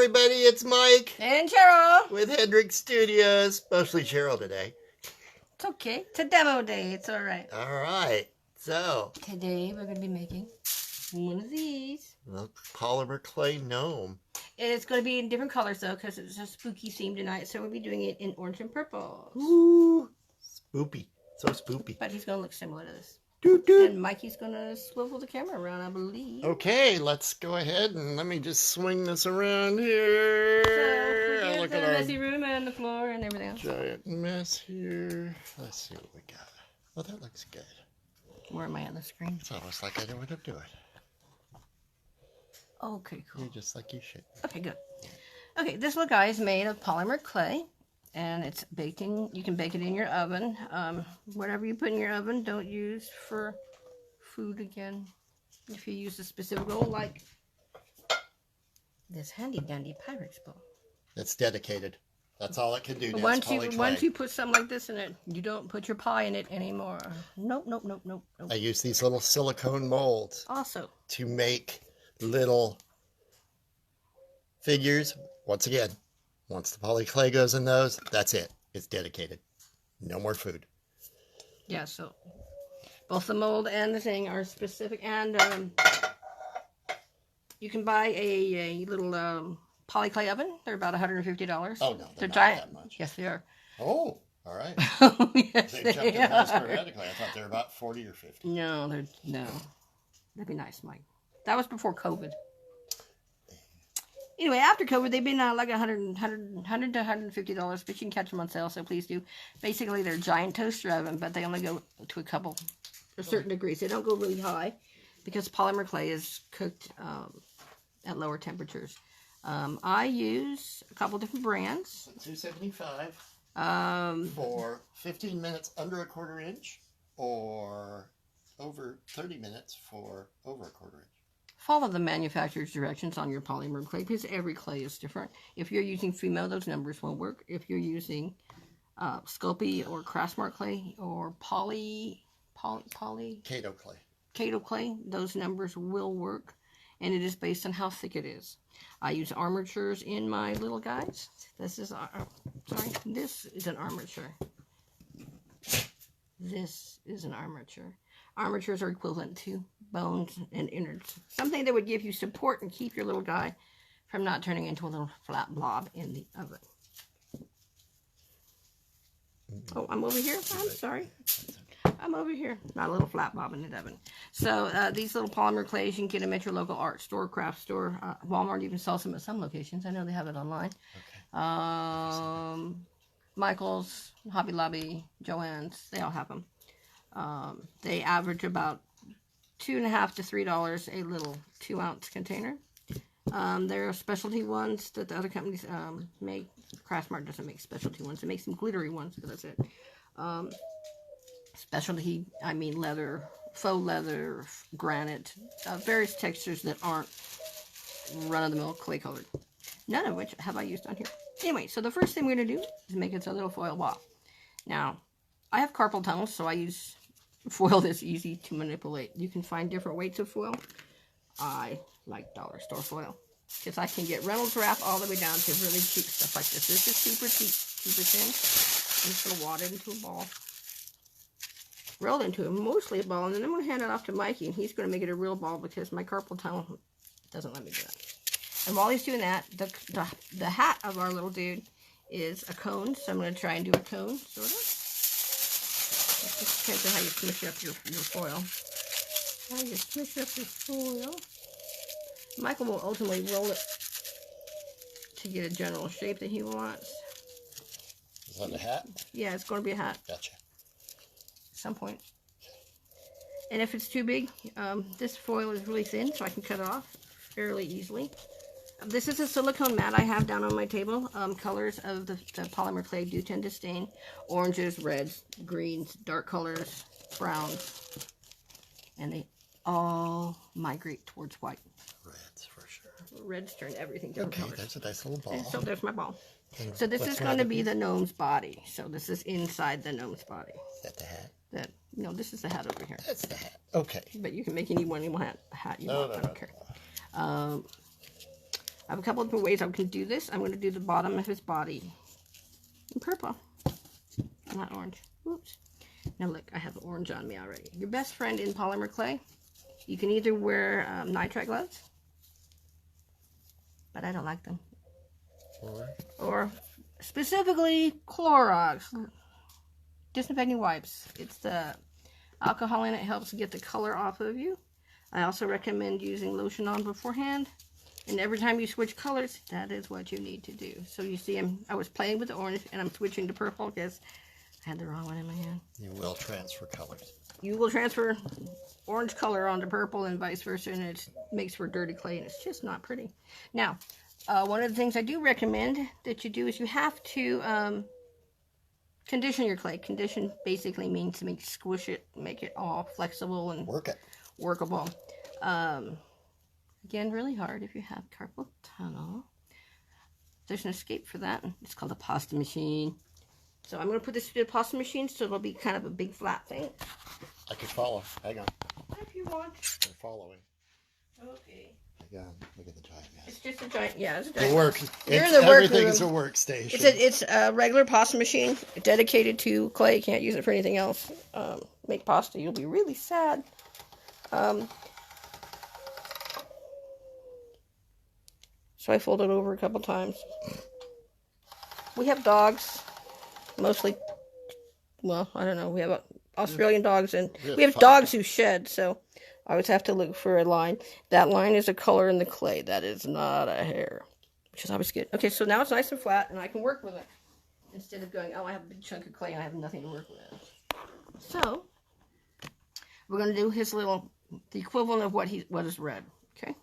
everybody, it's Mike. And Cheryl. With Hendrick Studios. Mostly Cheryl today. It's okay. It's a demo day. It's alright. Alright, so. Today we're going to be making one of these. The polymer clay gnome. It's going to be in different colors though, because it's a spooky theme tonight. So we'll be doing it in orange and purple. Ooh, spoopy. So spoopy. But he's going to look similar to this. Doot, doot. And Mikey's going to swivel the camera around, I believe. Okay, let's go ahead and let me just swing this around here. So look at the messy room and the floor and everything else. Giant mess here. Let's see what we got. Well, that looks good. Where am I on the screen? It's almost like I know what I'm doing. Okay, cool. You're just like you should. Okay, good. Okay, this little guy is made of polymer clay. And it's baked in, you can bake it in your oven. Whatever you put in your oven, don't use for food again. If you use a specific bowl, like this handy dandy Pyrex bowl. It's dedicated. That's all it can do now. Once you put something like this in it, you don't put your pie in it anymore. Nope, nope, nope, nope, nope. I use these little silicone molds. Also. To make little figures. Once again. Once the poly clay goes in those, that's it. It's dedicated. No more food. Yeah, so both the mold and the thing are specific. And you can buy a little poly clay oven. They're about $150. Oh, no, they're not giant. that much. Yes, they are. Oh, all right. Yes, they jumped in price sporadically. I thought they were about 40 or 50. No, no. That'd be nice, Mike. That was before COVID. Anyway, after COVID, they've been like $100 to $150, but you can catch them on sale, so please do. Basically, they're a giant toaster oven, but they only go to a certain degrees. They don't go really high because polymer clay is cooked at lower temperatures. I use a couple different brands. 275 for 15 minutes under a quarter inch, or over 30 minutes for over a quarter inch. Follow the manufacturer's directions on your polymer clay because every clay is different. If you're using Fimo, those numbers won't work. If you're using Sculpey or Craftmark clay or Kato clay, those numbers will work. And it is based on how thick it is. I use armatures in my little guys. This is an armature. This is an armature. Armatures are equivalent to bones and innards. Something that would give you support and keep your little guy from not turning into a little flat blob in the oven. Oh, I'm over here. I'm sorry. I'm over here. Not a little flat blob in the oven. So these little polymer clays, you can get them at your local art store, craft store. Walmart even sells them at some locations. I know they have it online. Okay. Michael's, Hobby Lobby, Joann's, they all have them. They average about $2.50 to $3 a little 2-ounce container. There are specialty ones that the other companies make. Craftmark doesn't make specialty ones. It makes some glittery ones, but that's it. Specialty, I mean leather, faux leather, granite, various textures that aren't run-of-the-mill clay colored. None of which have I used on here. Anyway, so the first thing we're going to do is make it a little foil ball. Now, I have carpal tunnel, so I use foil that's easy to manipulate. You can find different weights of foil. I like dollar store foil because I can get Reynolds wrap all the way down to really cheap stuff like this. This is super cheap, super thin. I'm just going to wad it into a ball. Roll into mostly a ball, and then I'm going to hand it off to Mikey, and he's going to make it a real ball because my carpal tunnel doesn't let me do that. And while he's doing that, the hat of our little dude is a cone, so I'm going to try and do a cone, sort of. It just depends on how you smush up your foil. How you smush up your foil. Michael will ultimately roll it to get a general shape that he wants. Is that a hat? Yeah, it's going to be a hat. Gotcha. At some point. And if it's too big, this foil is really thin, so I can cut it off fairly easily. This is a silicone mat I have down on my table. Colors of the polymer clay do tend to stain. Oranges, reds, greens, dark colors, browns. And they all migrate towards white. Reds, for sure. Reds turn everything different colors. Okay, there's a nice little ball. And so there's my ball. And so this is going to be the gnome's body. So this is inside the gnome's body. Is that the hat? No, this is the hat over here. That's the hat. Okay. But you can make any one hat you want. I don't care. I have a couple of different ways I can do this. I'm going to do the bottom of his body in purple, not orange. Oops. Now look, I have orange on me already. Your best friend in polymer clay, you can either wear nitrite gloves, but I don't like them. Or specifically Clorox disinfecting wipes. It's the alcohol in it, helps get the color off of you. I also recommend using lotion on beforehand. And every time you switch colors, that is what you need to do. So you see, I was playing with the orange, and I'm switching to purple because I had the wrong one in my hand. You will transfer colors. You will transfer orange color onto purple and vice versa, and it makes for dirty clay, and it's just not pretty. Now, one of the things I do recommend that you do is you have to condition your clay. Condition basically means to squish it, make it all flexible and workable. Again, really hard if you have carpal tunnel. There's an escape for that. It's called a pasta machine. So I'm going to put this through the pasta machine so it'll be kind of a big flat thing. I could follow. Hang on. If you want. I'm following. Okay. Hang on. Look at the giant mess. It's just a giant, yeah, it's a giant. The work. Everything's a workstation. It's a regular pasta machine dedicated to clay. You can't use it for anything else. Make pasta, you'll be really sad. So I fold it over a couple times. We have dogs, mostly, well, I don't know, we have Australian dogs, and we have dogs who shed, so I always have to look for a line. That line is a color in the clay. That is not a hair, which is always good. Okay, so now it's nice and flat, and I can work with it. Instead of going, oh, I have a big chunk of clay, and I have nothing to work with. So, we're going to do the equivalent of what is red, okay?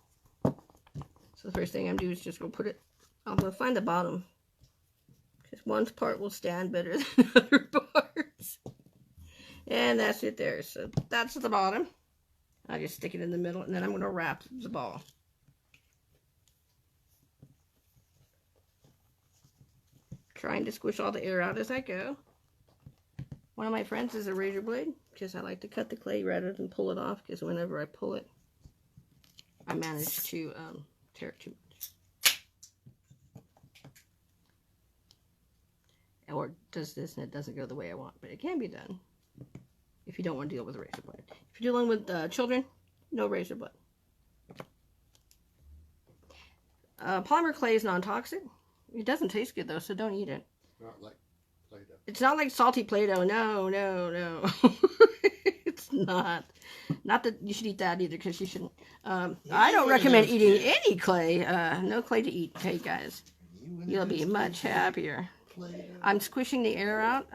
So the first thing I'm going to do is just go put it, I'm going to find the bottom. Because one part will stand better than other parts. And that's it there. So that's the bottom. I just stick it in the middle, and then I'm going to wrap the ball. Trying to squish all the air out as I go. One of my friends is a razor blade, because I like to cut the clay rather than pull it off, because whenever I pull it, I manage to tear it too much. Or does this and it doesn't go the way I want, but it can be done if you don't want to deal with a razor blade. If you're dealing with children, no razor blade. Polymer clay is non-toxic. It doesn't taste good though, so don't eat it. Not like Play-Doh. It's not like salty Play-Doh. No. It's not. Not that you should eat that either, because you shouldn't. I don't recommend eating any clay. No clay to eat. Okay, guys. You'll be much happier. I'm squishing the air out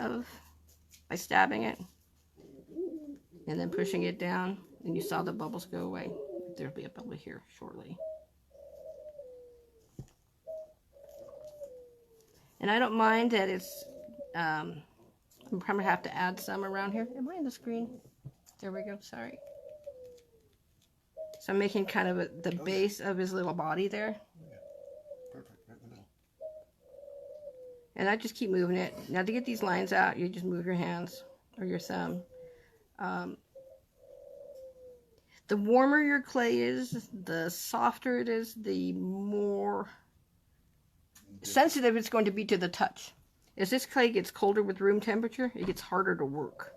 by stabbing it. And then pushing it down. And you saw the bubbles go away. There'll be a bubble here shortly. And I don't mind that it's, I'm probably have to add some around here. Am I on the screen? There we go, sorry. So I'm making kind of the base of his little body there. Yeah. Perfect, right in the middle. And I just keep moving it. Now to get these lines out, you just move your hands or your thumb. The warmer your clay is, the softer it is, the more sensitive it's going to be to the touch. As this clay gets colder with room temperature, it gets harder to work.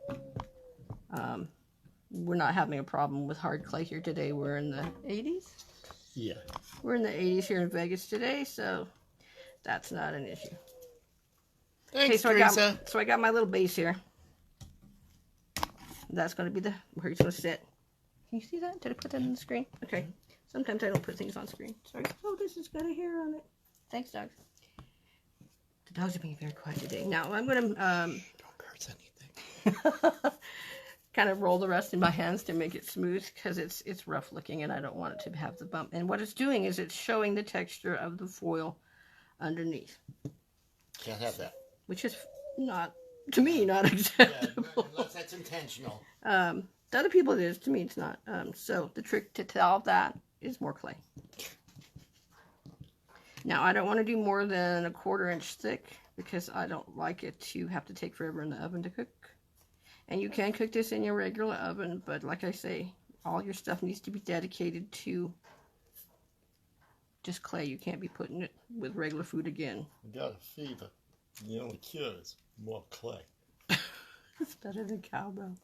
We're not having a problem with hard clay here today. We're in the 80s? Yeah. We're in the 80s here in Vegas today, so that's not an issue. Thanks, Okay, Teresa. so I got my little base here. That's going to be where he's going to sit. Can you see that? Did I put that on the screen? Okay. Sometimes I don't put things on screen. Sorry. Oh, this has got a hair on it. Thanks, dogs. The dogs are being very quiet today. Now I'm going to Don't hurt anything. kind of roll the rest in my hands to make it smooth, because it's rough looking and I don't want it to have the bump. And what it's doing is it's showing the texture of the foil underneath. Can't have that. Which is not, to me, not acceptable. Yeah, unless that's intentional. To other people it is, to me it's not. So the trick to tell that is more clay. Now I don't want to do more than 1/4 inch thick, because I don't like it to have to take forever in the oven to cook. And you can cook this in your regular oven, but like I say, all your stuff needs to be dedicated to just clay. You can't be putting it with regular food again. I got a fever. The only cure is more clay. It's better than cowbell.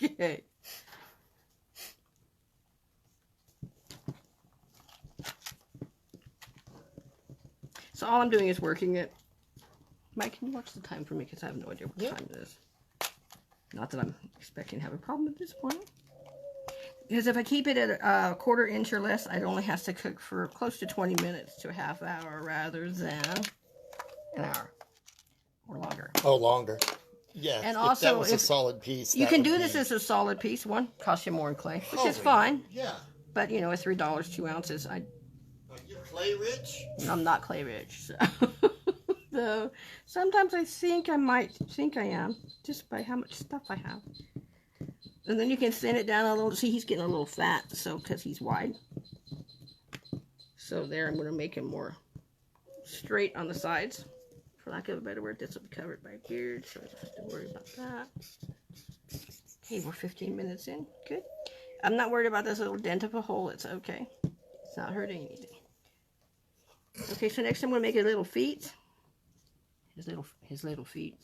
Okay. So all I'm doing is working it. Mike, can you watch the time for me? Because I have no idea what time it is. Not that I'm expecting to have a problem at this point. Because if I keep it at a 1/4 inch or less, it only has to cook for close to 20 minutes to a half hour rather than an hour or longer. Oh, longer. Yeah, and if also, that was a solid piece. You can do this as a solid piece. One, costs you more in clay, which is fine. Yeah. But, you know, at $3, 2 ounces, Are you clay rich? I'm not clay rich. So. So sometimes I think I am, just by how much stuff I have. And then you can thin it down a little. See, he's getting a little fat, so because he's wide. So there, I'm going to make him more straight on the sides. For lack of a better word, this will be covered by a beard, so I don't have to worry about that. Okay, we're 15 minutes in. Good. I'm not worried about this little dent of a hole. It's okay. It's not hurting anything. Okay, so next I'm going to make a little feet. His little feet.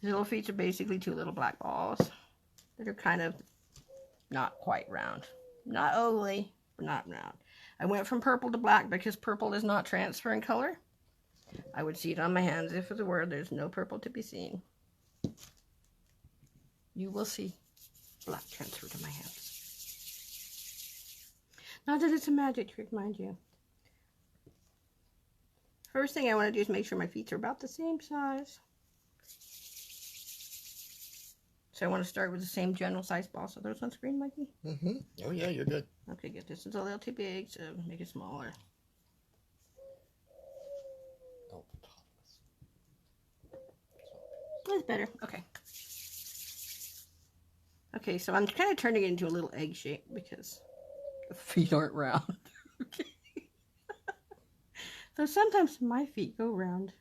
His little feet are basically 2 little black balls that are kind of not quite round. Not ovally, but not round. I went from purple to black because purple is not transferring color. I would see it on my hands if it were. There's no purple to be seen. You will see black transfer to my hands. Not that it's a magic trick, mind you. First thing I want to do is make sure my feet are about the same size. So I want to start with the same general size ball. So those on screen, Mikey? Mm-hmm. Oh, yeah, you're good. Okay, good. This is a little too big, so make it smaller. Oh, That's better. Okay. Okay, so I'm kind of turning it into a little egg shape because the feet aren't round. Okay. Though sometimes my feet go round.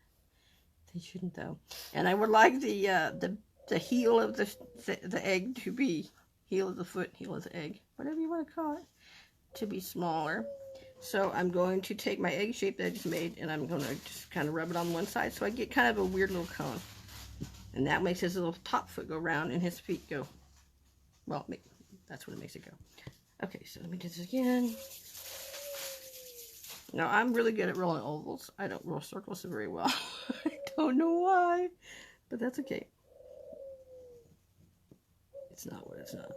They shouldn't, though. And I would like the heel of the egg to be, heel of the foot, heel of the egg, whatever you want to call it, to be smaller. So I'm going to take my egg shape that I just made, and I'm going to just kind of rub it on one side so I get kind of a weird little cone. And that makes his little top foot go round and his feet go, well, that's what it makes it go. Okay, so let me do this again. Now, I'm really good at rolling ovals. I don't roll circles very well. I don't know why, but that's okay. It's not what it's not.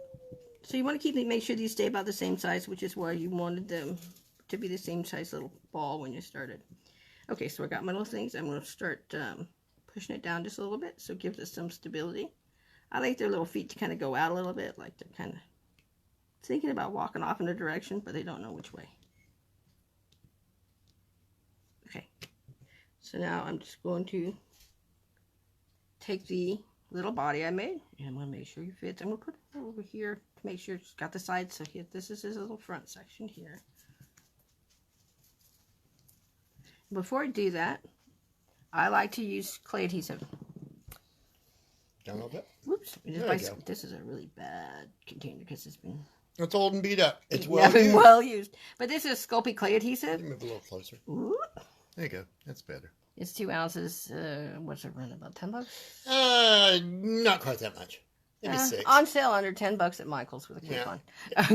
So you want to make sure these stay about the same size, which is why you wanted them to be the same size little ball when you started. Okay, so I got my little things. I'm going to start pushing it down just a little bit so it gives us some stability. I like their little feet to kind of go out a little bit, like they're kind of thinking about walking off in a direction, but they don't know which way. Okay, so now I'm just going to take the little body I made, and I'm going to make sure it fits. I'm going to put it over here to make sure it's got the sides. So here, this is his little front section here. Before I do that, I like to use clay adhesive. Down a little bit. Whoops. There you go. This is a really bad container because it's been... It's old and beat up. It's well well used. But this is Sculpey clay adhesive. Move a little closer. Ooh. There you go. That's better. It's 2 ounces. What's it run? About $10? Not quite that much. Maybe 6. On sale under $10 at Michael's with a coupon. Yeah.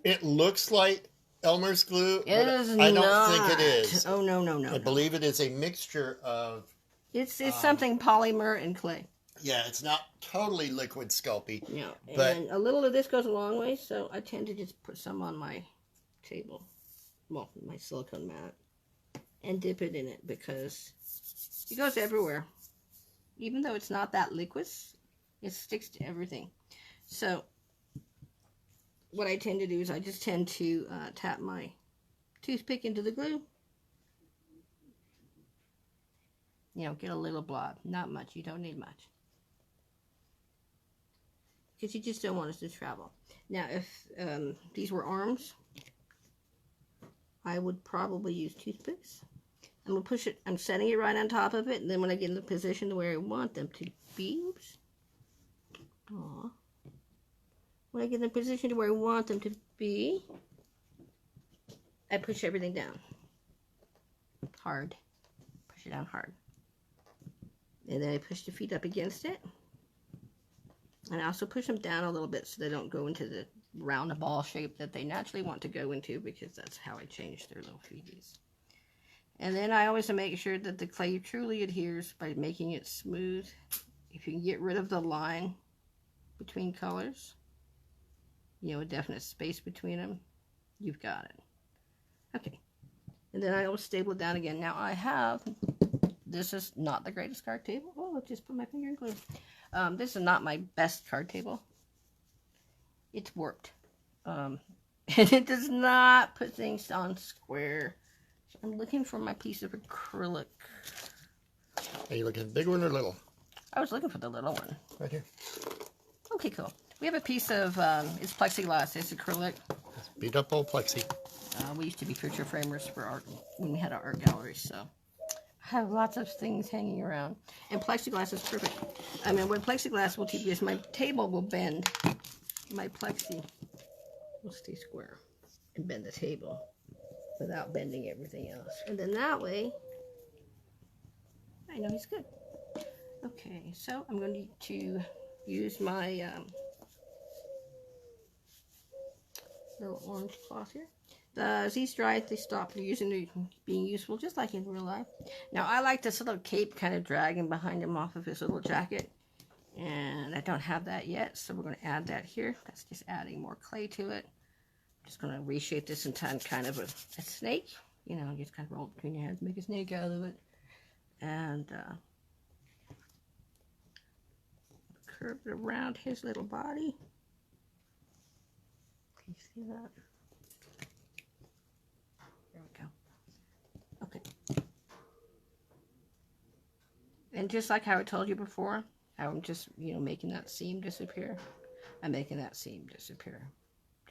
It looks like Elmer's glue, It but is I don't not. think it is. Oh, no. I believe it is a mixture of... It's something polymer and clay. Yeah, it's not totally liquid Sculpey. Yeah, but and a little of this goes a long way, so I tend to just put some on my table, well, my silicone mat, and dip it in it because it goes everywhere. Even though it's not that liquid, it sticks to everything. So what I tend to do is I just tend to tap my toothpick into the glue. You know, get a little blob. Not much. You don't need much. Because you just don't want us to travel. Now, if these were arms, I would probably use toothpicks. I'm going to push it, I'm setting it right on top of it, and then when I get in the position where I want them to be, oops. Aww. When I get in the position to where I want them to be, I push everything down. Hard. Push it down hard. And then I push the feet up against it. And I also push them down a little bit so they don't go into the round ball shape that they naturally want to go into, because that's how I change their little feeties. And then I always make sure that the clay truly adheres by making it smooth. If you can get rid of the line between colors, you know, a definite space between them, you've got it. Okay. And then I always stable it down again. Now I have, this is not the greatest card table. Oh, I just put my finger in glue. This is not my best card table. It's warped. And it does not put things on square. So I'm looking for my piece of acrylic. Are you looking at the big one or little? I was looking for the little one. Right here. Okay, cool. We have a piece of, it's plexiglass, it's acrylic. It's beat up old plexi. We used to be picture framers for art when we had our art gallery, so I have lots of things hanging around. And plexiglass is perfect. I mean, what plexiglass will do is my table will bend. My plexi will stay square and bend the table without bending everything else. And then that way, I know he's good. Okay, so I'm going to use my little orange cloth here. The Z-stripe, they stopped being useful, just like in real life. Now, I like this little cape kind of dragging behind him off of his little jacket. And I don't have that yet, so we're going to add that here. That's just adding more clay to it. I'm just going to reshape this into kind of a snake. You know, just kind of roll it between your hands, make a snake out of it. And curve it around his little body. Can you see that? There we go. Okay. And just like how I told you before, I'm just, you know, making that seam disappear. I'm making that seam disappear.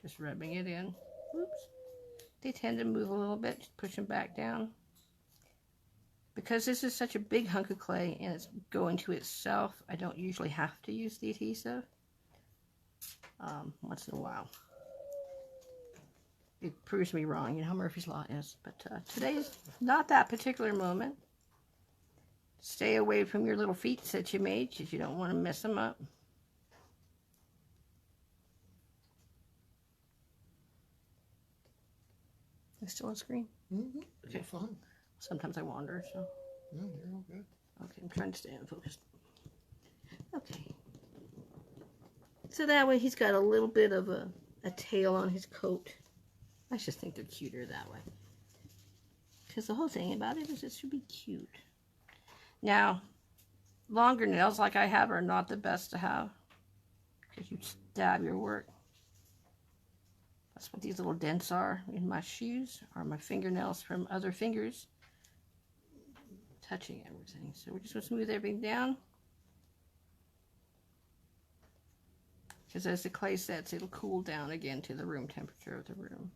Just rubbing it in. Oops. They tend to move a little bit. Just push them back down. Because this is such a big hunk of clay and it's going to itself, I don't usually have to use the adhesive. Once in a while. It proves me wrong. You know how Murphy's Law is. But today is not that particular moment. Stay away from your little feet that you made because you don't want to mess them up. Are still on screen? Mm-hmm. Okay, Fun. Sometimes I wander, so. No, you're all good. Okay, I'm trying to stay focused. Okay. So that way he's got a little bit of a tail on his coat. I just think they're cuter that way. Because the whole thing about it is it should be cute. Now, longer nails like I have are not the best to have. Because you stab your work. That's what these little dents are in my shoes, or my fingernails from other fingers touching everything. So we're just going to smooth everything down. Because as the clay sets, it'll cool down again to the room temperature of the room.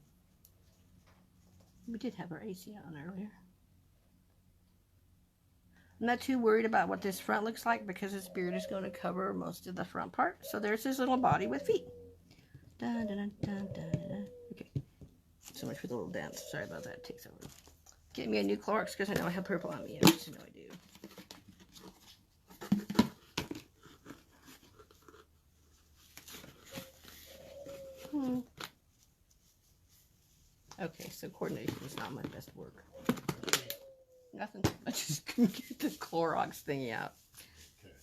We did have our AC on earlier. I'm not too worried about what this front looks like because his beard is going to cover most of the front part. So there's his little body with feet. Dun, dun, dun, dun, dun, dun. Okay. So much for the little dance. Sorry about that. It takes over. Get me a new Clorox because I know I have purple on me. Yes, I know I do. Okay, so coordination is not my best work. Nothing. I just couldn't get the Clorox thingy out. Okay.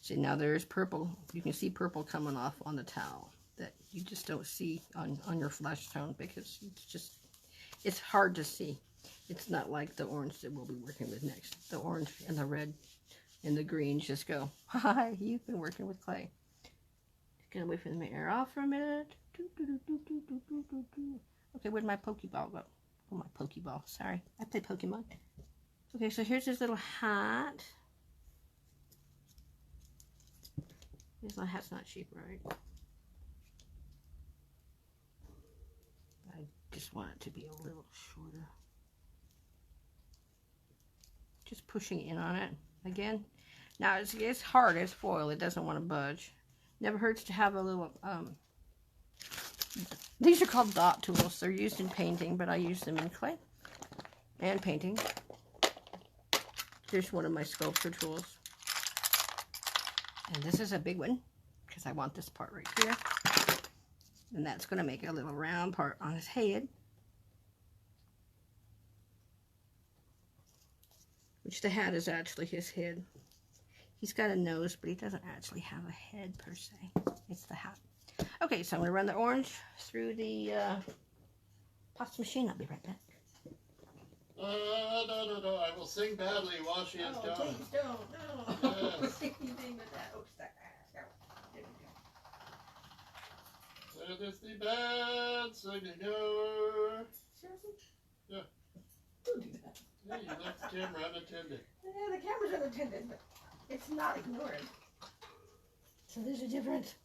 See, now there's purple. You can see purple coming off on the towel that you just don't see on your flesh tone because it's hard to see. It's not like the orange that we'll be working with next. The orange and the red and the green just go, hi, you've been working with clay. Gonna wait for them to air off from it. Okay, where'd my Pokeball go? Oh, my Pokeball. Sorry, I play Pokemon. Okay, so here's his little hat. His little hat's not cheap, right? I just want it to be a little shorter. Just pushing in on it again. Now it's hard. It's foil. It doesn't want to budge. Never hurts to have a little These are called dot tools. They're used in painting, but I use them in clay and painting. Here's one of my sculpture tools. And this is a big one because I want this part right here. And that's going to make a little round part on his head. Which the hat is actually his head. He's got a nose, but he doesn't actually have a head per se. It's the hat. Okay, so I'm going to run the orange through the pasta machine. I'll be right back. No. I will sing badly while she is done. Please don't. No. Yes. Anything but that. Oops, there we go. That is the bad singer. Seriously? Yeah. Don't do that. Yeah, you left the camera unattended. Yeah, the camera's unattended, but it's not ignored. So there's a difference.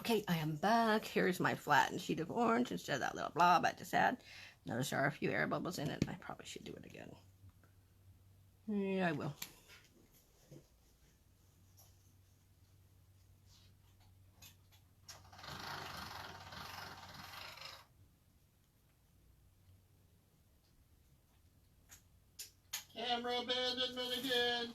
Okay, I am back. Here's my flattened sheet of orange instead of that little blob I just had. Notice there are a few air bubbles in it. I probably should do it again. Yeah, I will. Camera abandonment again.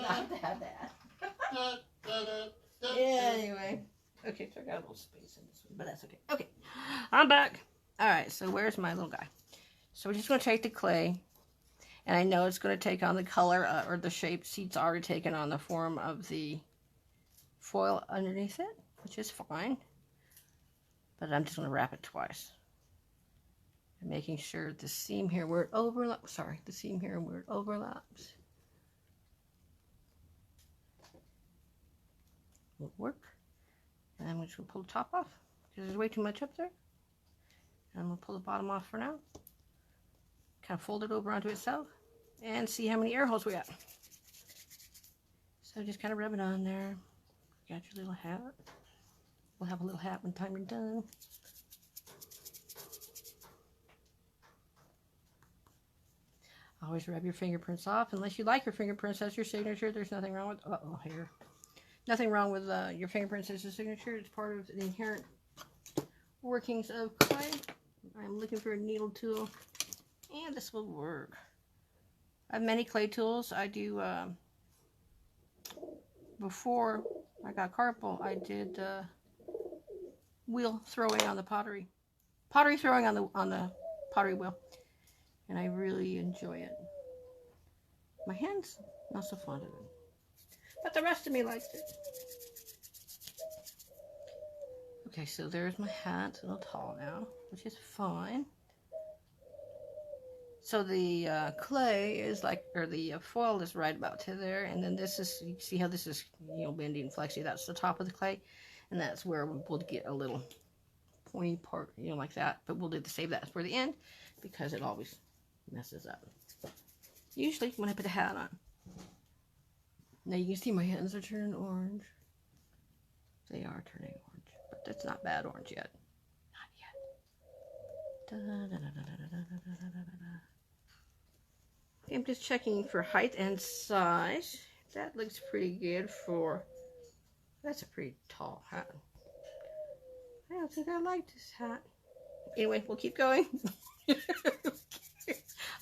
Not that bad. Da, da, da, da, Anyway. Okay, so I got a little space in this one, but that's okay. Okay, I'm back. All right, so where's my little guy? So we're just going to take the clay, and I know it's going to take on the color or the shape. See, it's already taken on the form of the foil underneath it, which is fine. But I'm just going to wrap it twice. And making sure the seam here where it overlaps, the seam here where it overlaps will work. And then we'll just pull the top off because there's way too much up there. And we'll pull the bottom off for now. Kind of fold it over onto itself and see how many air holes we got. So just kind of rub it on there. Got your little hat. We'll have a little hat when time you're done. Always rub your fingerprints off. Unless you like your fingerprints as your signature, there's nothing wrong with... Uh-oh, hair. Nothing wrong with your fingerprints as a signature. It's part of the inherent workings of clay. I'm looking for a needle tool, and this will work. I have many clay tools. I do, before I got carpal, I did wheel throwing on the pottery. Pottery throwing on the pottery wheel. And I really enjoy it. My hands, not so fond of it. But the rest of me likes it. Okay, so there's my hat. It's a little tall now, which is fine. So the clay is like, or the foil is right about to there. And then this is, you see how this is, bendy and flexy. That's the top of the clay. And that's where we'll get a little pointy part, like that. But we'll save that for the end because it always messes up. Usually when I put a hat on. Now you can see my hands are turning orange. They are turning orange, but that's not bad orange yet. Not yet. I'm just checking for height and size. That looks pretty good for... That's a pretty tall hat. I don't think I like this hat. Anyway, we'll keep going.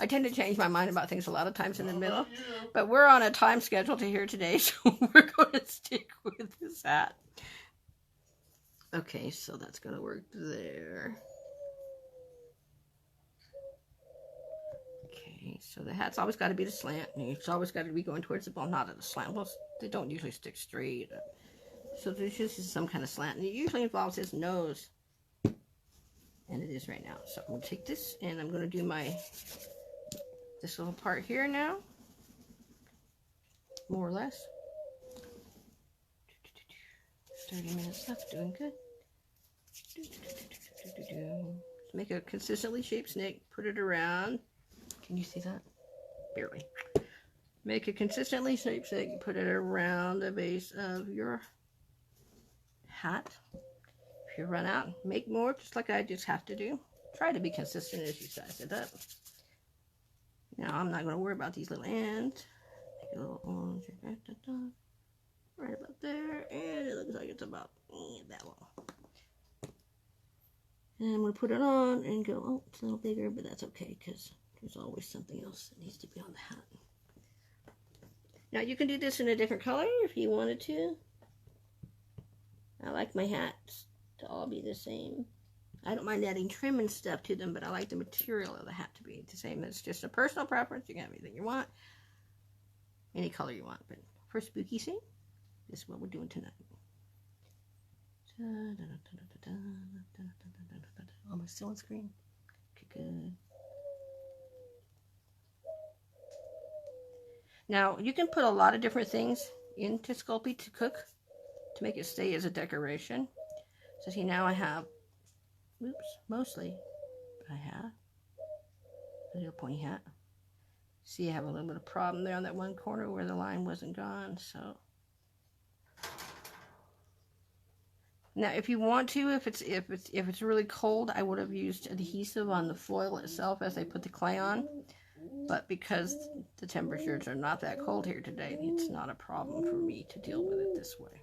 I tend to change my mind about things a lot of times in the middle. But we're on a time schedule to here today, so we're going to stick with this hat. Okay, so that's going to work there. Okay, so the hat's always got to be the slant. And it's always got to be going towards the ball, not at the slant. Well, they don't usually stick straight. So there's just some kind of slant. And it usually involves his nose. And it is right now. So I'm going to take this and I'm going to do this little part here now. More or less. 30 minutes left, doing good. Make a consistently shaped snake, put it around. Can you see that? Barely. Make a consistently shaped snake, put it around the base of your hat. If you run out, make more, just like I just have to do. Try to be consistent as you size it up. Now, I'm not going to worry about these little ends. Make a little orange right about there, and it looks like it's about that long. And I'm going to put it on and go, oh, it's a little bigger, but that's okay because there's always something else that needs to be on the hat. Now you can do this in a different color if you wanted to. I like my hats to all be the same. I don't mind adding trim and stuff to them, but I like the material of the hat to be the same. It's just a personal preference. You can have anything you want, any color you want. But for spooky scene, this is what we're doing tonight. Almost still on screen. Okay, good. Now you can put a lot of different things into Sculpey to cook to make it stay as a decoration. So see, now I have, oops, mostly I have a little pointy hat. See, I have a little bit of problem there on that one corner where the line wasn't gone. So now, if you want to, if it's really cold, I would have used adhesive on the foil itself as I put the clay on. But because the temperatures are not that cold here today, it's not a problem for me to deal with it this way.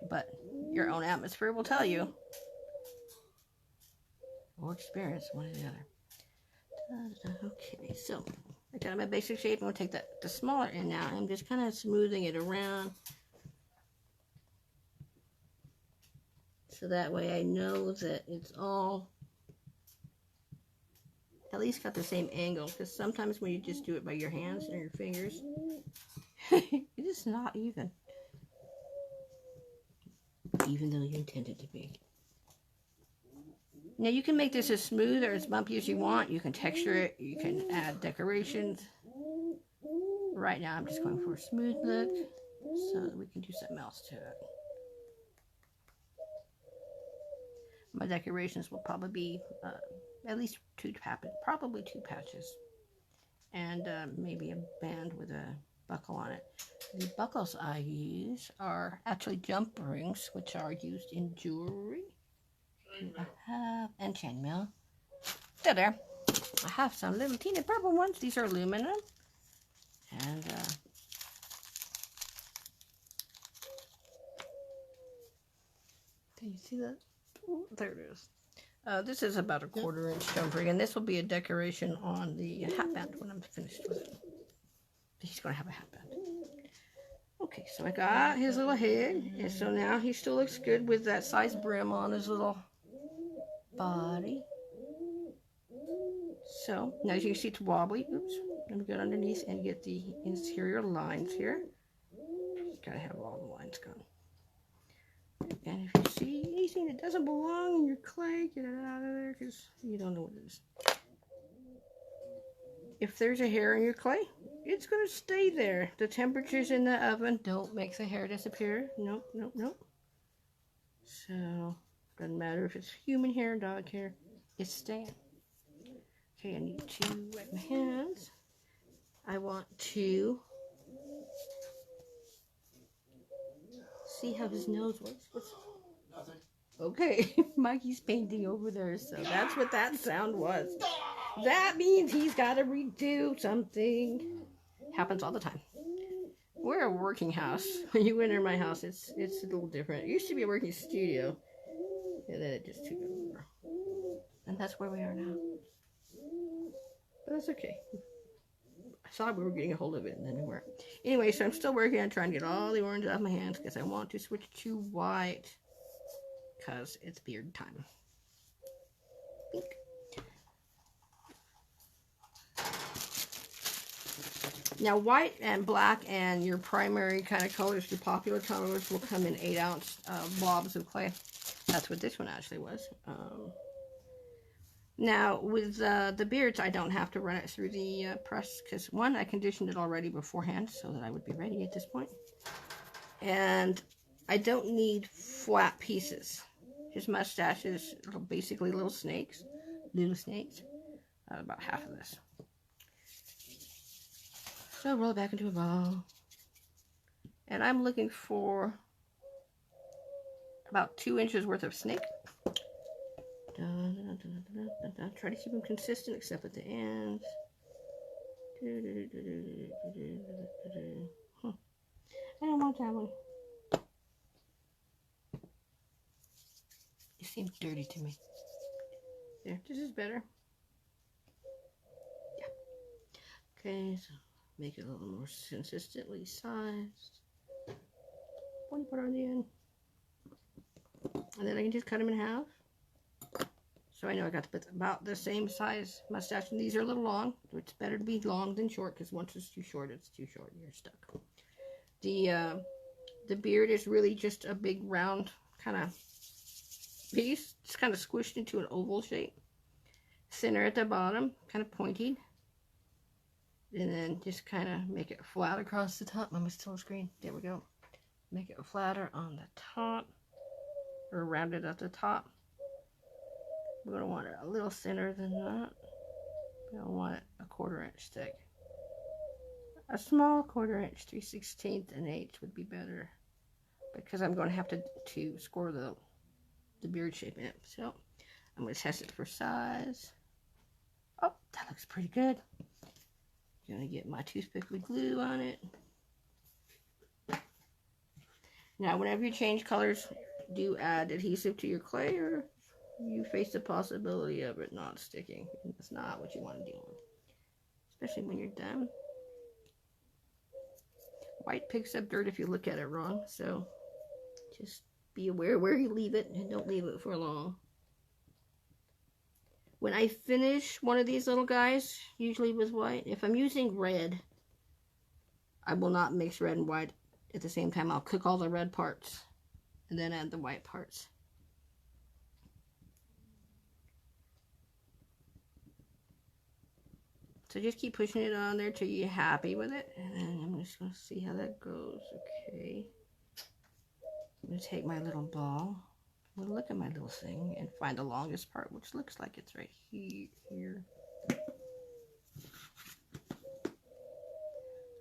But your own atmosphere will tell you, or experience, one or the other. Okay, so I got my basic shape. I'm going to take the smaller end now. I'm just kind of smoothing it around. So that way I know that it's all at least got the same angle. Because sometimes when you just do it by your hands and your fingers, it is not even. Even though you intend it to be. Now you can make this as smooth or as bumpy as you want. You can texture it. You can add decorations. Right now I'm just going for a smooth look so that we can do something else to it. My decorations will probably be at least probably two patches, and maybe a band with a buckle on it. The buckles I use are actually jump rings, which are used in jewelry. And chainmail. There. I have some little teeny purple ones. These are aluminum, and can you see that? Oh, there it is. This is about a 1/4 inch jump ring, and this will be a decoration on the hat band when I'm finished with it. He's going to have a hat band. Okay, so I got his little head, and so now he still looks good with that size brim on his little body. So, now as you can see, it's wobbly. Oops, let me get underneath and get the interior lines here. Gotta have all the lines gone. And if you see anything that doesn't belong in your clay, get it out of there because you don't know what it is. If there's a hair in your clay, it's going to stay there. The temperatures in the oven don't make the hair disappear. Nope, nope, nope. So, doesn't matter if it's human hair, dog hair, it's staying. Okay, I need to wipe my hands. I want to see how his nose works. Nothing. Okay, Mikey's painting over there, so that's what that sound was. That means he's got to redo something. Happens all the time. We're a working house. When you enter my house, it's a little different. It used to be a working studio, and then it just took over. And that's where we are now. But that's okay. I thought we were getting a hold of it, and then we weren't. Anyway, so I'm still working on trying to get all the orange off my hands because I want to switch to white because it's beard time. Pink. Now, white and black and your primary kind of colors, your popular colors, will come in 8-ounce blobs of clay. That's what this one actually was. Now, with the beards, I don't have to run it through the press because, one, I conditioned it already beforehand so that I would be ready at this point. And I don't need flat pieces. His mustache is basically little snakes. About half of this. So roll it back into a ball. And I'm looking for about 2 inches worth of snake. Try to keep them consistent except at the ends. I don't want that one. seems dirty to me. There, this is better. Yeah. Okay, so make it a little more consistently sized. One part on the end. And then I can just cut them in half. So I know I got about the same size mustache. And these are a little long. It's better to be long than short, because once it's too short, it's too short and you're stuck. The beard is really just a big round kind of piece. It's kind of squished into an oval shape. Center at the bottom, kind of pointed. And then just kind of make it flat across the top. I'm still screen. There we go. Make it flatter on the top. Or rounded at the top. We're going to want it a little thinner than that. We don't want it a 1/4 inch thick. A small 1/4 inch, 3/16 an eighth would be better, because I'm going to have to score the beard shape in it. So I'm going to test it for size. Oh, that looks pretty good. I'm going to get my toothpick with glue on it. Now, whenever you change colors, do you add adhesive to your clay, or you face the possibility of it not sticking? That's not what you want to deal with, especially when you're done. White picks up dirt if you look at it wrong, so just be aware where you leave it and don't leave it for long. When I finish one of these little guys, usually with white, if I'm using red, I will not mix red and white at the same time. I'll cook all the red parts and then add the white parts. So just keep pushing it on there till you're happy with it. And then I'm just going to see how that goes. Okay. I'm going to take my little ball. I'm going to look at my little thing and find the longest part, which looks like it's right here.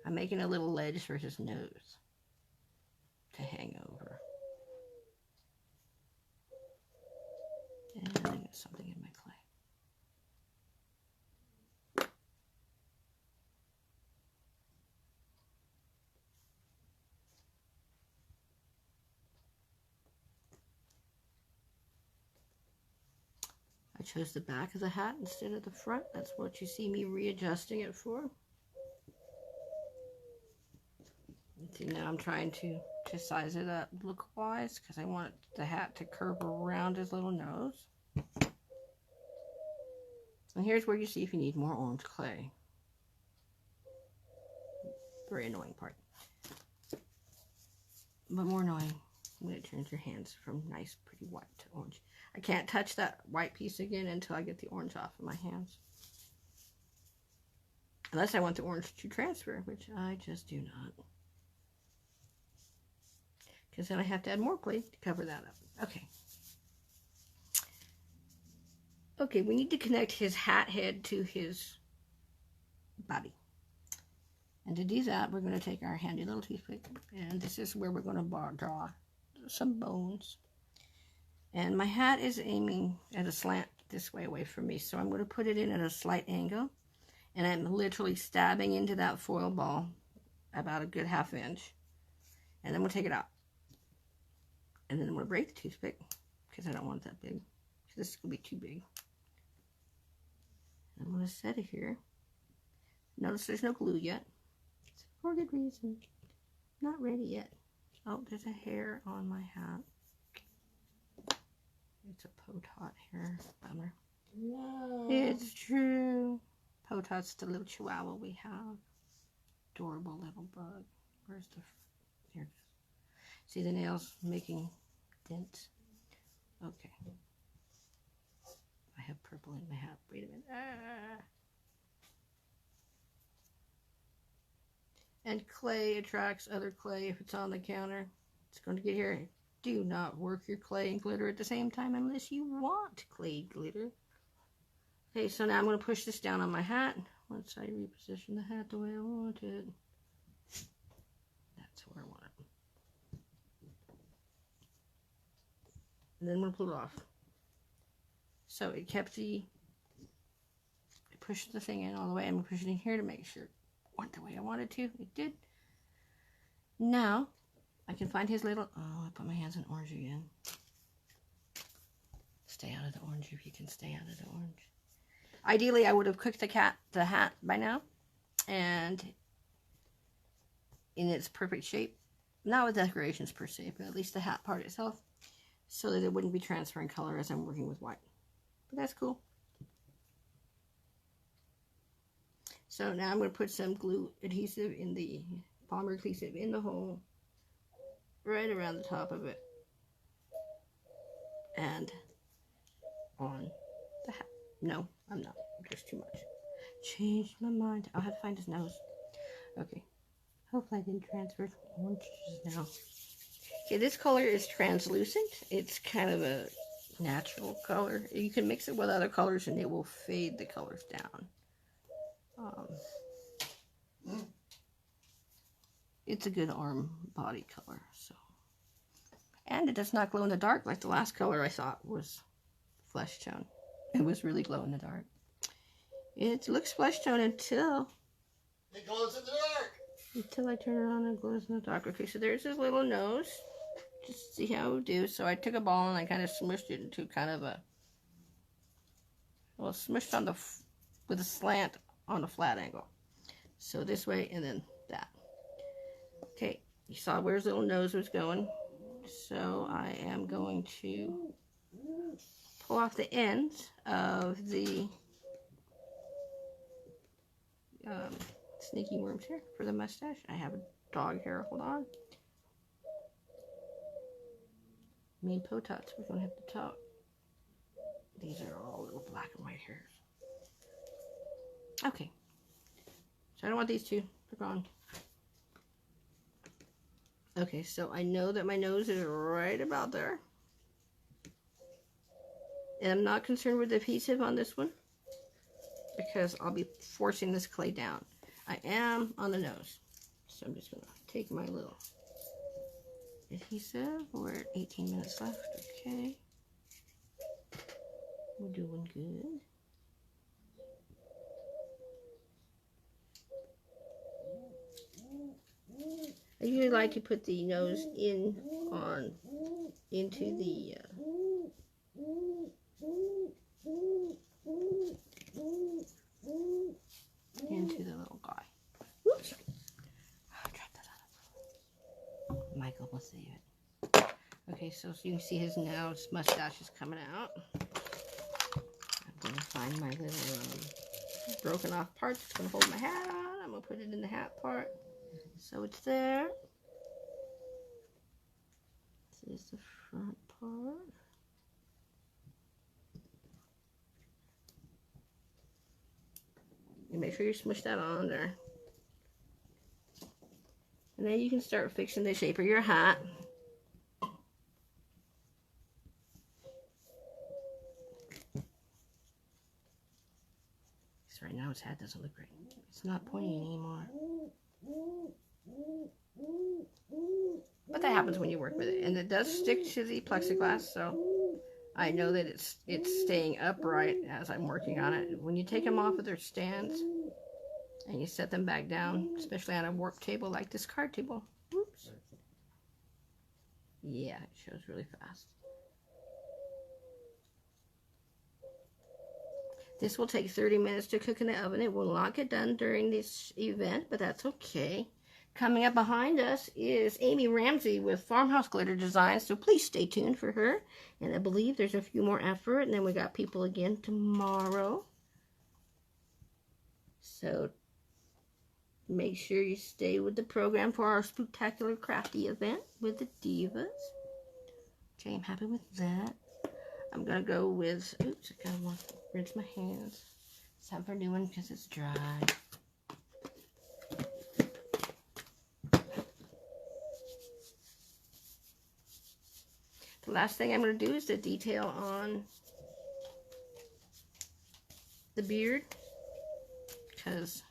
I'm making a little ledge for his nose to hang over. And I got something in my clay. I chose the back of the hat instead of the front. That's what you see me readjusting it for. See, now I'm trying to size it up look-wise, because I want the hat to curve around his little nose. And here's where you see if you need more orange clay. Very annoying part. But more annoying when it turns your hands from nice, pretty white to orange. I can't touch that white piece again until I get the orange off of my hands. Unless I want the orange to transfer, which I just do not. Because then I have to add more clay to cover that up. Okay. Okay, we need to connect his hat head to his body. And to do that, we're going to take our handy little toothpick, and this is where we're going to draw some bones. And my hat is aiming at a slant this way away from me, so I'm going to put it in at a slight angle, and I'm literally stabbing into that foil ball about a good 1/2 inch, and then we'll take it out. And then I'm going to break the toothpick, because I don't want it that big. So this is going to be too big. I'm going to set it here. Notice there's no glue yet. It's for a good reason. Not ready yet. Oh, there's a hair on my hat. It's a Potot hair. Bummer. No. It's true. Potot's the little chihuahua we have. Adorable little bug. Where's the... Here it is. See the nails making dents? Okay. I have purple in my hat. Wait a minute. Ah. And clay attracts other clay if it's on the counter. It's going to get here. Do not work your clay and glitter at the same time unless you want clay glitter. Okay, so now I'm going to push this down on my hat. Once I reposition the hat the way I want it. That's where I want it. And then I'm going to pull it off. So it kept I pushed the thing in all the way. I'm pushing it in here to make sure it went the way I wanted to. It did. Now, I can find his little... Oh, I put my hands in orange again. stay out of the orange if you can stay out of the orange. Ideally, I would have cooked the hat by now, and in its perfect shape. Not with decorations per se, but at least the hat part itself, so that it wouldn't be transferring color as I'm working with white. But that's cool. So now I'm going to put some glue adhesive in the polymer adhesive in the hole, right around the top of it, and on the hat. No, I'm not. There's too much. Changed my mind. I'll have to find his nose. Okay. Hopefully I didn't transfer oranges now. Okay, this color is translucent. It's kind of a natural color. You can mix it with other colors and it will fade the colors down. It's a good arm body color. So, and it does not glow in the dark like the last color I thought was flesh tone. It was really glow in the dark. It looks flesh tone until it glows in the dark. Until I turn it on and it glows in the dark. Okay, so there's his little nose. Just see how it would do. So I took a ball and I kind of smushed it into kind of a, well, smushed on the, with a slant on a flat angle. So this way and then that. Okay, you saw where his little nose was going. So I am going to pull off the ends of the sneaky worms here for the mustache. I have a dog hair. Hold on. Me and Potots, we're going to have to talk. These are all little black and white hairs. Okay. So I don't want these two. They're gone. Okay, so I know that my nose is right about there. And I'm not concerned with the adhesive on this one, because I'll be forcing this clay down. I am on the nose. So I'm just going to take my little adhesive. We're at 18 minutes left. Okay. We're doing good. I usually like to put the nose into the little guy. Whoops. I dropped that out. Michael will save it. Okay, so you can see his nose mustache is coming out. I'm going to find my little broken off part that's going to hold my hat on. I'm going to put it in the hat part. So it's there. This is the front part. And make sure you smush that on there. And then you can start fixing the shape of your hat. Because right now his hat doesn't look right. It's not pointy anymore. But that happens when you work with it. And it does stick to the plexiglass, so I know that it's staying upright as I'm working on it. When you take them off of their stands and you set them back down, especially on a work table like this card table. Oops. Yeah, it shows really fast. This will take 30 minutes to cook in the oven. It will not get done during this event, but that's okay. Coming up behind us is Amy Ramsey with Farmhouse Glitter Designs, so please stay tuned for her. And I believe there's a few more after it, and then we got people again tomorrow. So make sure you stay with the program for our Spooktacular Crafty event with the Divas. Okay, I'm happy with that. I'm going to go with, oops, I kind of want to rinse my hands. It's time for a new one because it's dry. The last thing I'm going to do is the detail on the beard, because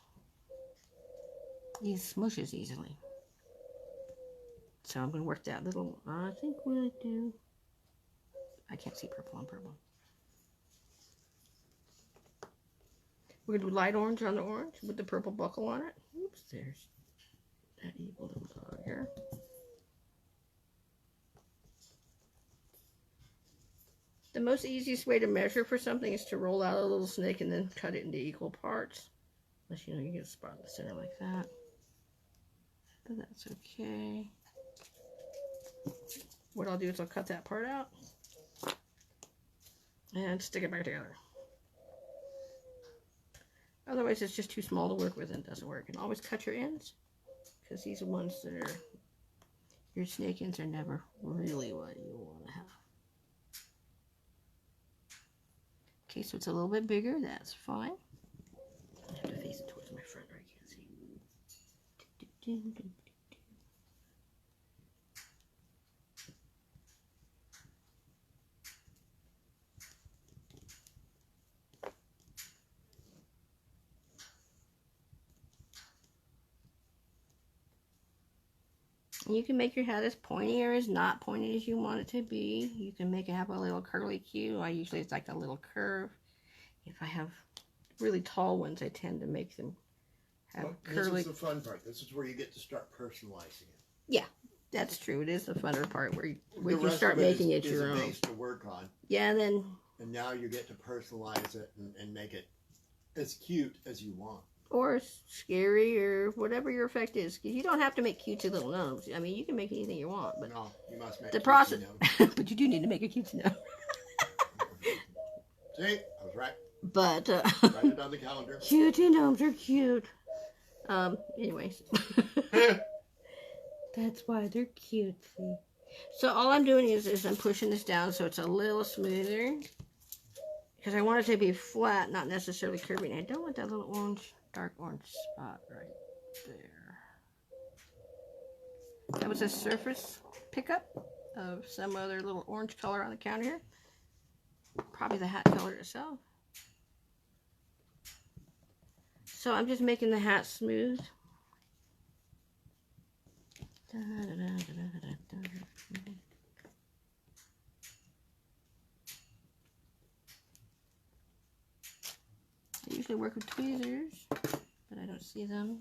he smushes easily. So I'm going to work that little, I think what I do, I can't see purple on purple. We're going to do light orange on the orange with the purple buckle on it. Oops, there's that evil little dog here. The most easiest way to measure for something is to roll out a little snake and then cut it into equal parts. Unless you know you get a spot in the center like that. But that's okay. What I'll do is I'll cut that part out and stick it back together. Otherwise it's just too small to work with and it doesn't work. And always cut your ends, because these are ones that are, your snake ends are never really what you want to have. Okay, so it's a little bit bigger, that's fine. I have to face it towards my front or I can't see. You can make your hat as pointy or as not pointy as you want it to be. You can make it have a little curly Q. I usually it's like a little curve. If I have really tall ones, I tend to make them have curly. This is the fun part. This is where you get to start personalizing it. Yeah, that's true. It is the funner part where you start making it your own. The base to work on. Yeah, then. And now you get to personalize it and make it as cute as you want. Or scary, or whatever your effect is. Because you don't have to make cutesy little gnomes. I mean, you can make anything you want. But no, you must make the process. But you do need to make a cutesy gnome. See, I was right. But write it on the calendar. Cutesy gnomes are cute. Anyways, that's why they're cutesy. So all I'm doing is I'm pushing this down so it's a little smoother. Because I want it to be flat, not necessarily curvy. And I don't want that little orange, dark orange spot right there. That was a surface pickup of some other little orange color on the counter here. Probably the hat color itself. So I'm just making the hat smooth. I usually work with tweezers, but I don't see them.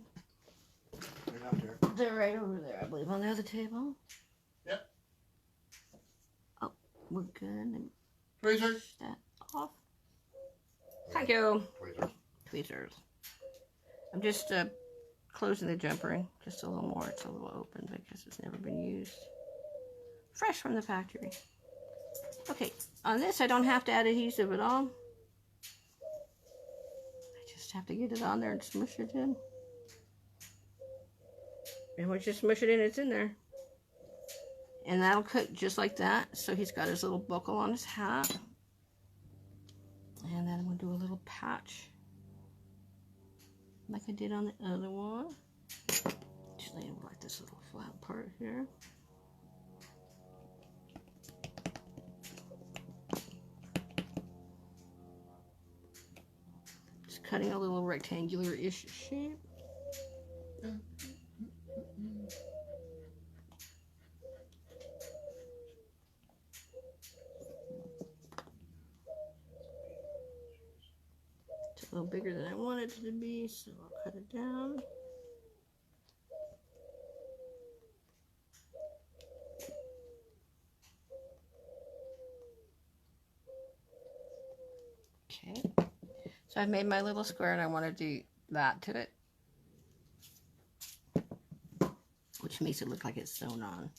They're not there. They're right over there, I believe, on the other table. Yep. Oh, we're good. Tweezers. That off. Thank you. Tweezers. Tweezers. I'm just closing the jumper in just a little more. It's a little open because it's never been used. Fresh from the factory. Okay, on this I don't have to add adhesive at all. I just have to get it on there and smush it in. And once you smush it in, it's in there. And that'll cut just like that. So he's got his little buckle on his hat. And then I'm going to do a little patch. Like I did on the other one. Just lay like this little flat part here. Just cutting a little rectangular-ish shape. It's a little bigger than I wanted it to be, so I'll cut it down. Okay, so I've made my little square and I want to do that to it, which makes it look like it's sewn on.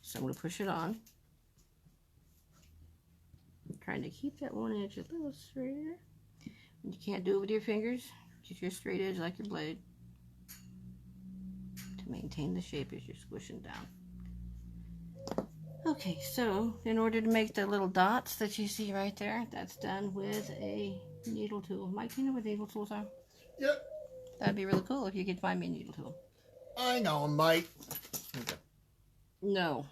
So I'm going to push it on. I'm trying to keep that one edge a little straighter. You can't do it with your fingers. Get your straight edge like your blade to maintain the shape as you're squishing down. Okay, so in order to make the little dots that you see right there, that's done with a needle tool. Mike, do you know what needle tools are? Yep. That'd be really cool if you could find me a needle tool. I know, Mike. Okay. No.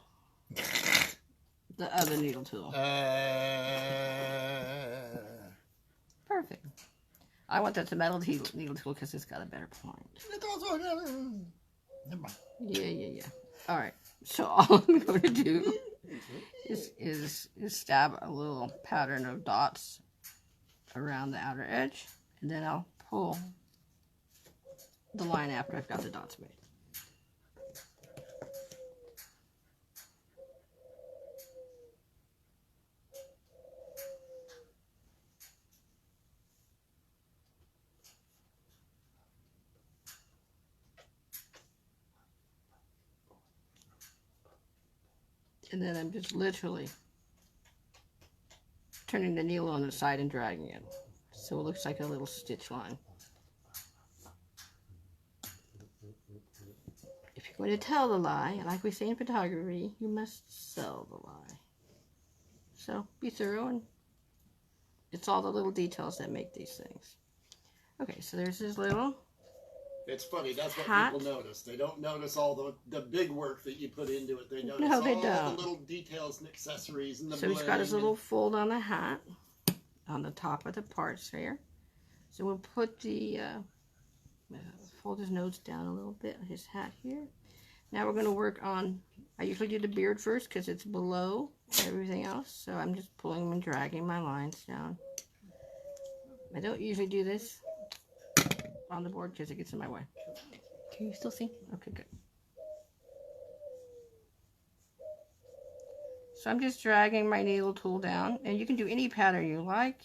The other needle tool. Perfect. I want that metal needle tool because it's got a better point. It's also never mind. Yeah. All right. So all I'm going to do is stab a little pattern of dots around the outer edge, and then I'll pull the line after I've got the dots made. And then I'm just literally turning the needle on the side and dragging it. So it looks like a little stitch line. If you're going to tell the lie, like we say in photography, you must sell the lie. So be thorough, and it's all the little details that make these things. Okay, so there's this little... It's funny, that's what hat. people notice. They don't notice all the big work that you put into it. They notice No, they all don't. the little details and accessories and the So he's got his little fold on the hat, on the top of the parts here. So we'll put the, fold his nose down a little bit, his hat here. Now we're going to work on, I usually do the beard first because it's below everything else. So I'm just pulling and dragging my lines down. I don't usually do this on the board because it gets in my way. Can you still see? Okay, good. So I'm just dragging my needle tool down, and you can do any pattern you like.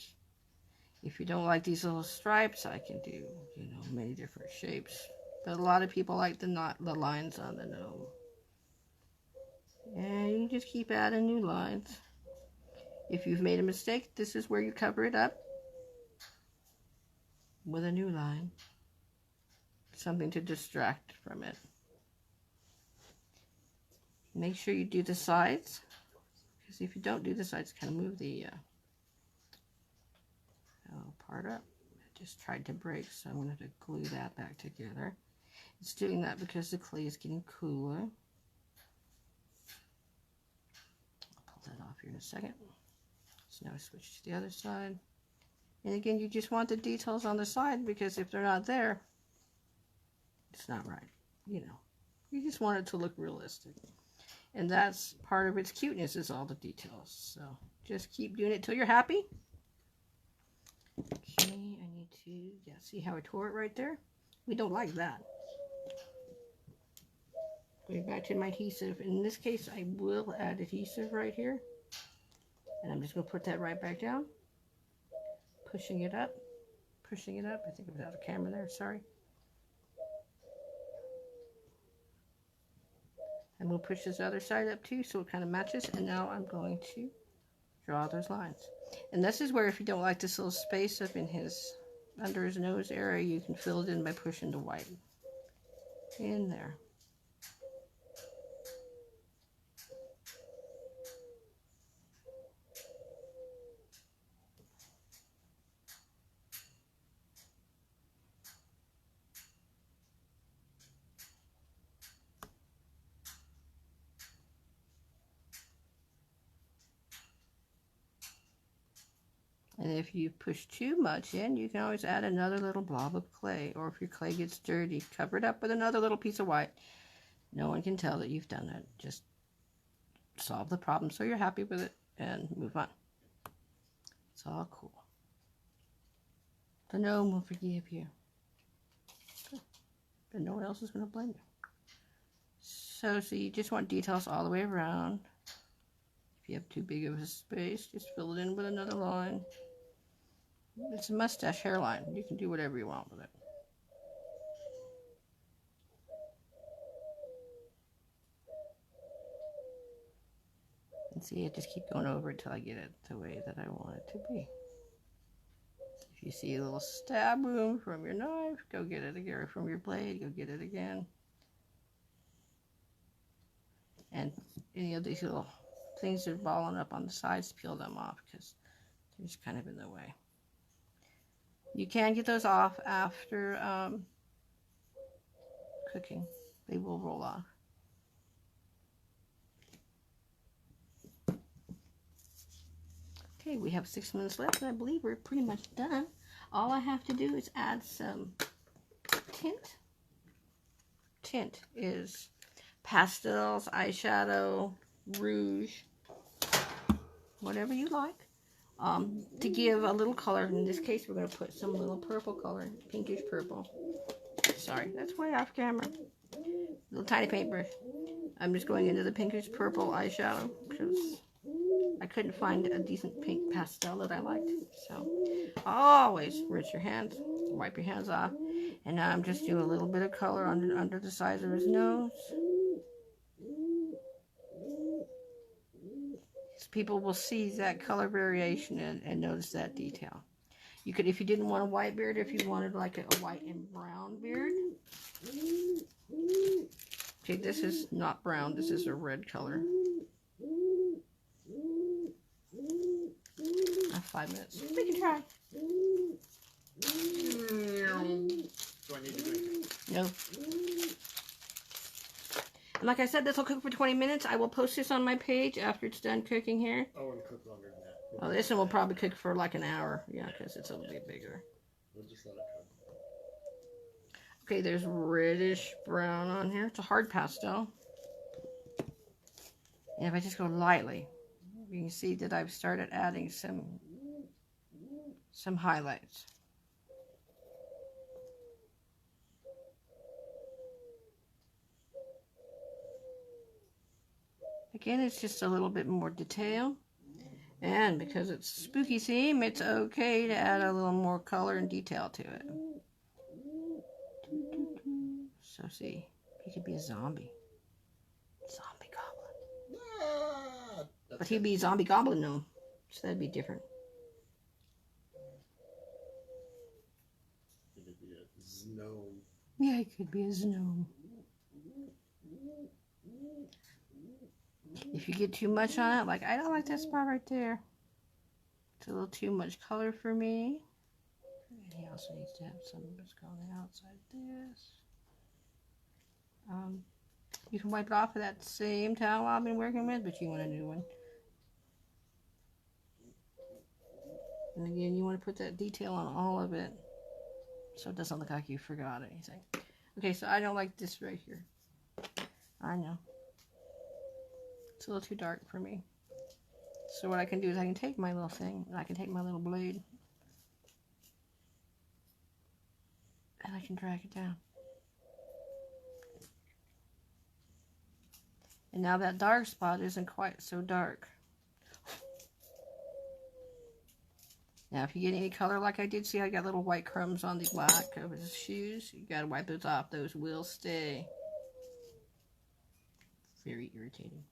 If you don't like these little stripes, I can do, you know, many different shapes. But a lot of people like the lines on the gnome. And you can just keep adding new lines. If you've made a mistake, this is where you cover it up with a new line. Something to distract from it. Make sure you do the sides, because if you don't do the sides, kind of move the part up. I just tried to break, so I'm going to have to glue that back together. It's doing that because the clay is getting cooler. I'll pull that off here in a second. So now I switch to the other side. And again, you just want the details on the side, because if they're not there, it's not right. You know, you just want it to look realistic. And that's part of its cuteness, is all the details. So just keep doing it till you're happy. Okay, I need to, yeah, see how I tore it right there? We don't like that. Going back to my adhesive. In this case, I will add adhesive right here. And I'm just going to put that right back down. Pushing it up. Pushing it up. I think I was out of camera there, sorry. And we'll push this other side up too, so it kind of matches. And now I'm going to draw those lines. And this is where, if you don't like this little space up in his, under his nose area, you can fill it in by pushing the white in there. And if you push too much in, you can always add another little blob of clay. Or if your clay gets dirty, cover it up with another little piece of white. No one can tell that you've done it. Just solve the problem so you're happy with it and move on. It's all cool. The gnome will forgive you. But no one else is going to blame you. So you just want details all the way around. If you have too big of a space, just fill it in with another line. It's a mustache hairline. You can do whatever you want with it. And see, I just keep going over it till I get it the way that I want it to be. If you see a little stab wound from your knife, go get it again. Or from your blade, go get it again. And any of these little things that are balling up on the sides, peel them off, because they're just kind of in the way. You can get those off after cooking. They will roll off. Okay, we have 6 minutes left, and I believe we're pretty much done. All I have to do is add some tint. Tint is pastels, eyeshadow, rouge, whatever you like. To give a little color. In this case, we're going to put some little purple color, pinkish purple. Sorry, that's way off camera. Little tiny paintbrush. I'm just going into the pinkish purple eyeshadow because I couldn't find a decent pink pastel that I liked. So always rinse your hands, wipe your hands off. And now I'm just doing a little bit of color under the sides of his nose. people will see that color variation and notice that detail. You could, if you didn't want a white beard, if you wanted like a white and brown beard. Okay, this is not brown. This is a red color. 5 minutes. We can try. Do I need to drink it? No. And like I said, this will cook for 20 minutes. I will post this on my page after it's done cooking here. Oh, it'll cook longer than that. Oh, this one will probably cook for like an hour. Yeah, because it's a little bit bigger. We'll just let it cook. Okay, there's reddish brown on here. It's a hard pastel. And if I just go lightly, you can see that I've started adding some highlights. Again, it's just a little bit more detail. And because it's spooky theme, it's okay to add a little more color and detail to it. So see, he could be a zombie. Zombie goblin. But he'd be a zombie goblin gnome. So that'd be different. He could be a gnome. Yeah, he could be a gnome. If you get too much on it, like I don't like that spot right there. It's a little too much color for me. And he also needs to have some of this on the outside of this. You can wipe it off with that same towel I've been working with, but you want a new one. And again, you want to put that detail on all of it, so it doesn't look like you forgot anything. Okay, so I don't like this right here. I know. It's a little too dark for me. So what I can do is I can take my little thing, and I can take my little blade, and I can drag it down. And now that dark spot isn't quite so dark. Now if you get any color like I did, see I got little white crumbs on the black of his shoes. You gotta wipe those off. Those will stay. Very irritating.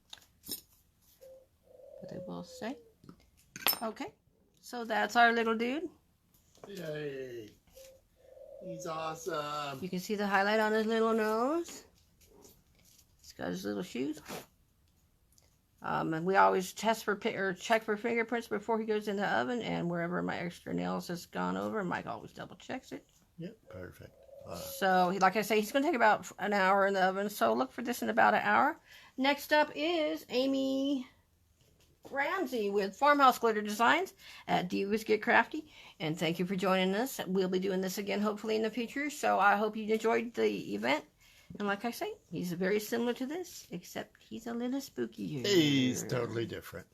But they will stay. Okay. So that's our little dude. Yay. He's awesome. You can see the highlight on his little nose. He's got his little shoes. And we always test for check for fingerprints before he goes in the oven, and wherever my extra nails has gone over, Mike always double checks it. Yep, perfect. So, like I say, he's going to take about an hour in the oven. So look for this in about an hour. Next up is Amy Ramsey with Farmhouse Glitter Designs at Divas Get Crafty. And thank you for joining us. We'll be doing this again hopefully in the future. So I hope you enjoyed the event. And like I say, he's very similar to this, except he's a little spooky. He's totally different.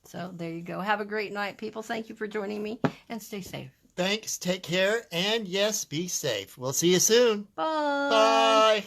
So there you go. Have a great night, people. Thank you for joining me, and stay safe. Thanks, take care, and yes, be safe. We'll see you soon. Bye. Bye.